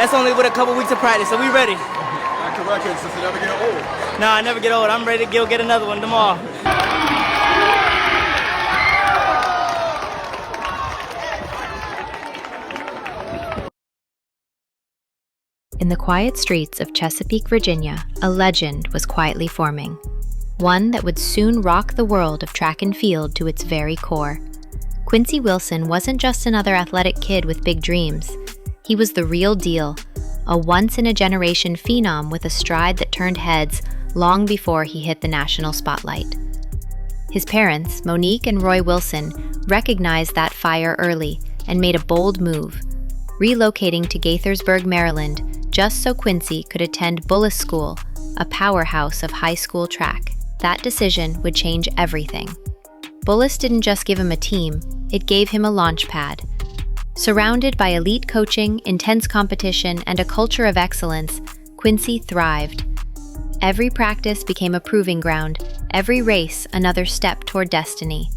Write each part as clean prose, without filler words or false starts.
That's only with a couple weeks of practice, so we ready. Back to records, does it ever get old? Nah, I never get old. I'm ready to go get another one tomorrow. In the quiet streets of Chesapeake, Virginia, a legend was quietly forming. One that would soon rock the world of track and field to its very core. QuincyWilson wasn't just another athletic kid with big dreams. He was the real deal, a once-in-a-generation phenom with a stride that turned heads long before he hit the national spotlight. His parents, Monique and Roy Wilson, recognized that fire early and made a bold move, relocating to Gaithersburg, Maryland, just so Quincy could attend Bullis School, a powerhouse of high school track. That decision would change everything. Bullis didn't just give him a team, it gave him a launch pad. Surrounded by elite coaching, intense competition, and a culture of excellence, Quincy thrived. Every practice became a proving ground, every race another step toward destiny.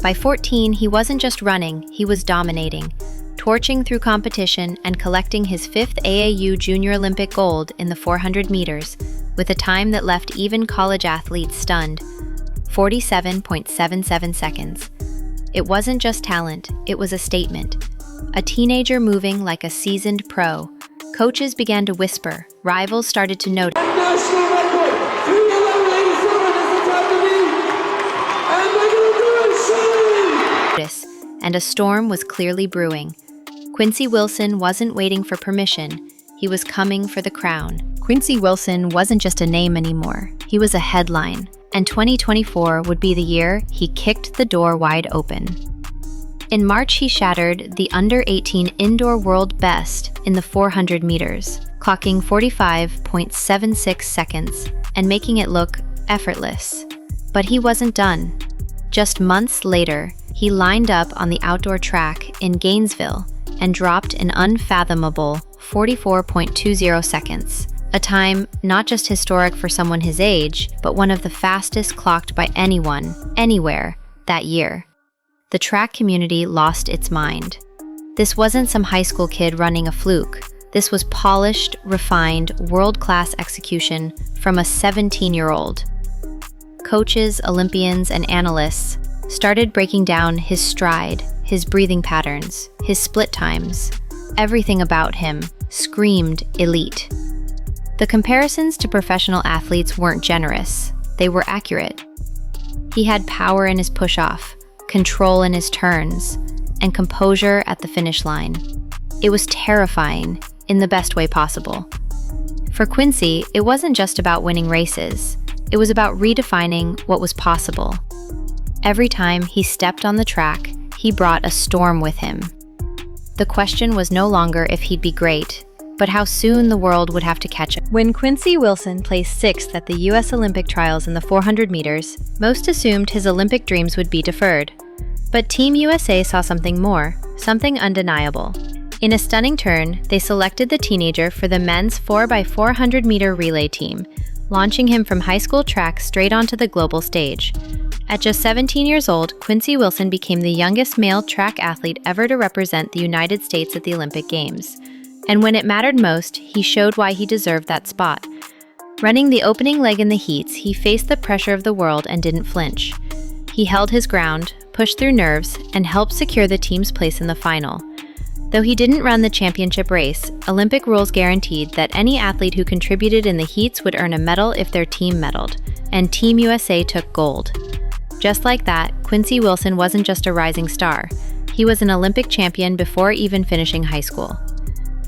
By 14, he wasn't just running, he was dominating, torching through competition and collecting his 5th AAU Junior Olympic gold in the 400 meters, with a time that left even college athletes stunned, 47.77 seconds. It wasn't just talent, it was a statement. A teenager moving like a seasoned pro. Coaches began to whisper, rivals started to notice. National record, 3:11:87 is the time to beat, and they're gonna do it, And a storm was clearly brewing. QuincyWilson wasn't waiting for permission, he was coming for the crown. QuincyWilson wasn't just a name anymore, he was a headline, and 2024 would be the year he kicked the door wide open. In March, he shattered the under-18 indoor world best in the 400 meters, clocking 45.76 seconds and making it look effortless. But he wasn't done. Just months later, he lined up on the outdoor track in Gainesville and dropped an unfathomable 44.20 seconds, a time not just historic for someone his age, but one of the fastest clocked by anyone, anywhere, that year. The track community lost its mind. This wasn't some high school kid running a fluke. This was polished, refined, world-class execution from a 17-year-old. Coaches, Olympians, and analysts started breaking down his stride, his breathing patterns, his split times. Everything about him screamed elite. The comparisons to professional athletes weren't generous, they were accurate. He had power in his push-off, control in his turns, and composure at the finish line. It was terrifying, in the best way possible. For Quincy, it wasn't just about winning races, it was about redefining what was possible. Every time he stepped on the track, he brought a storm with him. The question was no longer if he'd be great, but how soon the world would have to catch up. When QuincyWilson placed 6th at the U.S. Olympic trials in the 400 meters, most assumed his Olympic dreams would be deferred. But Team USA saw something more, something undeniable. In a stunning turn, they selected the teenager for the men's 4x400 meter relay team, launching him from high school track straight onto the global stage. At just 17 years old, QuincyWilson became the youngest male track athlete ever to represent the United States at the Olympic Games. And when it mattered most, he showed why he deserved that spot. Running the opening leg in the heats, he faced the pressure of the world and didn't flinch. He held his ground, pushed through nerves, and helped secure the team's place in the final. Though he didn't run the championship race, Olympic rules guaranteed that any athlete who contributed in the heats would earn a medal if their team medaled, and Team USA took gold. Just like that, QuincyWilson wasn't just a rising star. He was an Olympic champion before even finishing high school.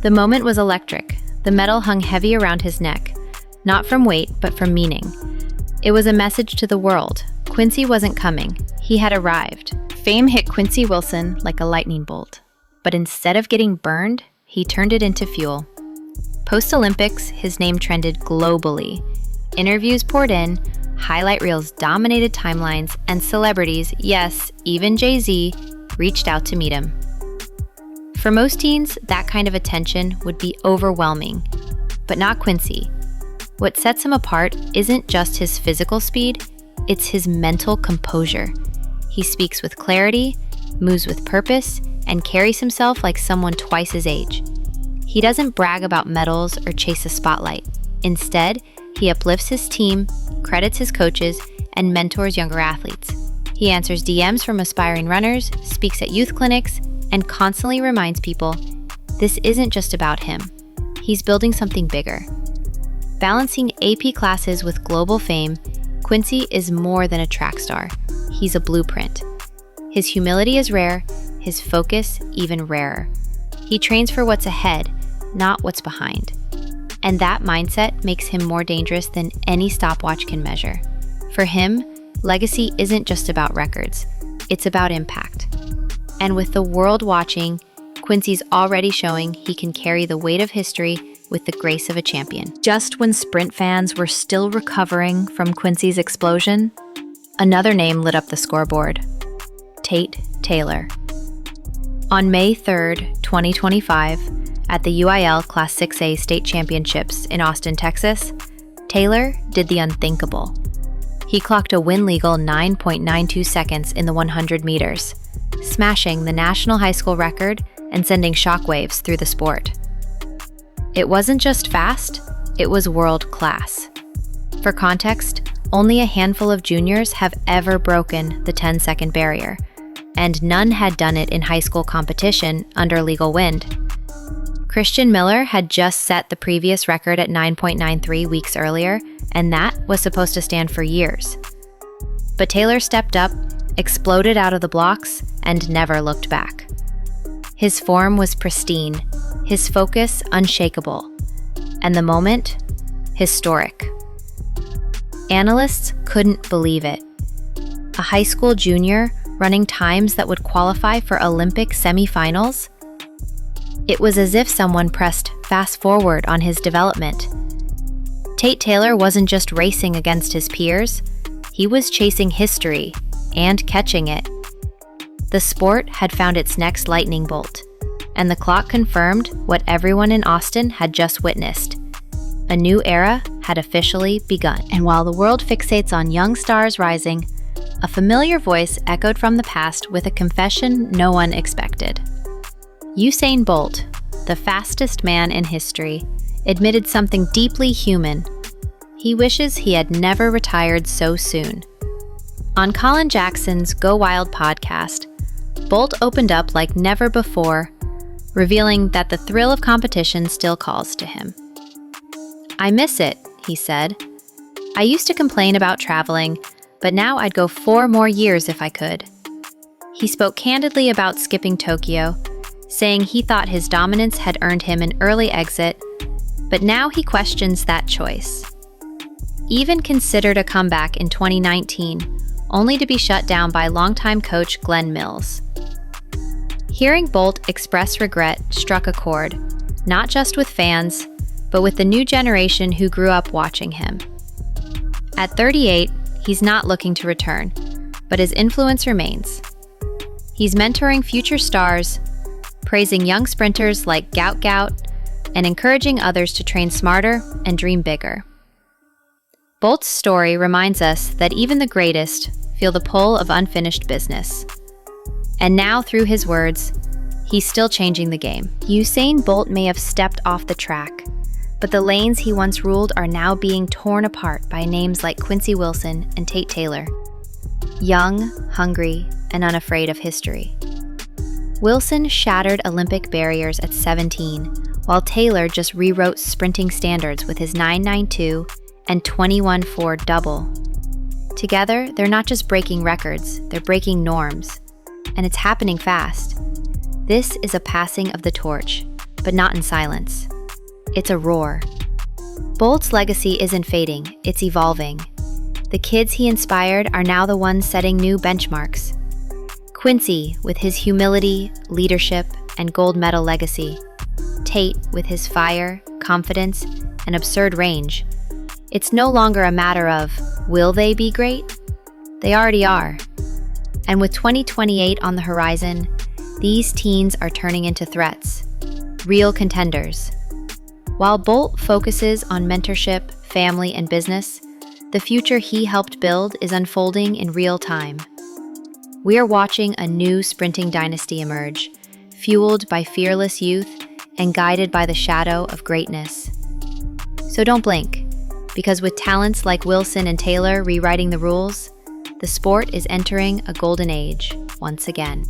The moment was electric. The medal hung heavy around his neck, not from weight, but from meaning. It was a message to the world. Quincy wasn't coming. He had arrived. Fame hit QuincyWilson like a lightning bolt. But instead of getting burned, he turned it into fuel. Post-Olympics, his name trended globally. Interviews poured in, highlight reels dominated timelines, and celebrities, yes, even Jay-Z, reached out to meet him. For most teens, that kind of attention would be overwhelming, but not Quincy. What sets him apart isn't just his physical speed, it's his mental composure. He speaks with clarity, moves with purpose, and carries himself like someone twice his age. He doesn't brag about medals or chase a spotlight. Instead, he uplifts his team, credits his coaches, and mentors younger athletes. He answers DMs from aspiring runners, speaks at youth clinics, and constantly reminds people this isn't just about him. He's building something bigger. Balancing AP classes with global fame, Quincy is more than a track star. He's a blueprint. His humility is rare, his focus even rarer. He trains for what's ahead, not what's behind. And that mindset makes him more dangerous than any stopwatch can measure. For him, legacy isn't just about records, it's about impact. And with the world watching, Quincy's already showing he can carry the weight of history with the grace of a champion. Just when sprint fans were still recovering from Quincy's explosion, another name lit up the scoreboard: Tate Taylor. On May 3rd, 2025, at the UIL Class 6A State Championships in Austin, Texas, Taylor did the unthinkable. He clocked a win-legal 9.92 seconds in the 100 meters, smashing the national high school record and sending shockwaves through the sport. It wasn't just fast, it was world-class. For context, only a handful of juniors have ever broken the 10-second barrier, and none had done it in high school competition under legal wind. Christian Miller had just set the previous record at 9.93 weeks earlier, and that was supposed to stand for years. But Taylor stepped up, exploded out of the blocks, and never looked back. His form was pristine, his focus unshakable, and the moment, historic. Analysts couldn't believe it. A high school junior running times that would qualify for Olympic semifinals? It was as if someone pressed fast forward on his development. Tate Taylor wasn't just racing against his peers, he was chasing history and catching it. The sport had found its next lightning bolt, and the clock confirmed what everyone in Austin had just witnessed. A new era had officially begun. And while the world fixates on young stars rising, a familiar voice echoed from the past with a confession no one expected. Usain Bolt, the fastest man in history, admitted something deeply human. He wishes he had never retired so soon. On Colin Jackson's Go Wild podcast, Bolt opened up like never before, revealing that the thrill of competition still calls to him. "I miss it," he said. "I used to complain about traveling, but now I'd go 4 more years if I could." He spoke candidly about skipping Tokyo, saying he thought his dominance had earned him an early exit, but now he questions that choice. Even considered a comeback in 2019, only to be shut down by longtime coach Glenn Mills. Hearing Bolt express regret struck a chord, not just with fans, but with the new generation who grew up watching him. At 38, he's not looking to return, but his influence remains. He's mentoring future stars, praising young sprinters like Gout Gout, and encouraging others to train smarter and dream bigger. Bolt's story reminds us that even the greatest feel the pull of unfinished business. And now, through his words, he's still changing the game. Usain Bolt may have stepped off the track, but the lanes he once ruled are now being torn apart by names like QuincyWilson and Tate Taylor. Young, hungry, and unafraid of history. Wilson shattered Olympic barriers at 17, while Taylor just rewrote sprinting standards with his 9.92 and 21.4 double. Together, they're not just breaking records, they're breaking norms. And it's happening fast. This is a passing of the torch, but not in silence. It's a roar. Bolt's legacy isn't fading, it's evolving. The kids he inspired are now the ones setting new benchmarks. Quincy, with his humility, leadership, and gold medal legacy. Tate, with his fire, confidence, and absurd range. It's no longer a matter of, will they be great? They already are. And with 2028 on the horizon, these teens are turning into threats, real contenders. While Bolt focuses on mentorship, family, and business, the future he helped build is unfolding in real time. We are watching a new sprinting dynasty emerge, fueled by fearless youth and guided by the shadow of greatness. So don't blink, because with talents like Wilson and Taylor rewriting the rules, the sport is entering a golden age once again.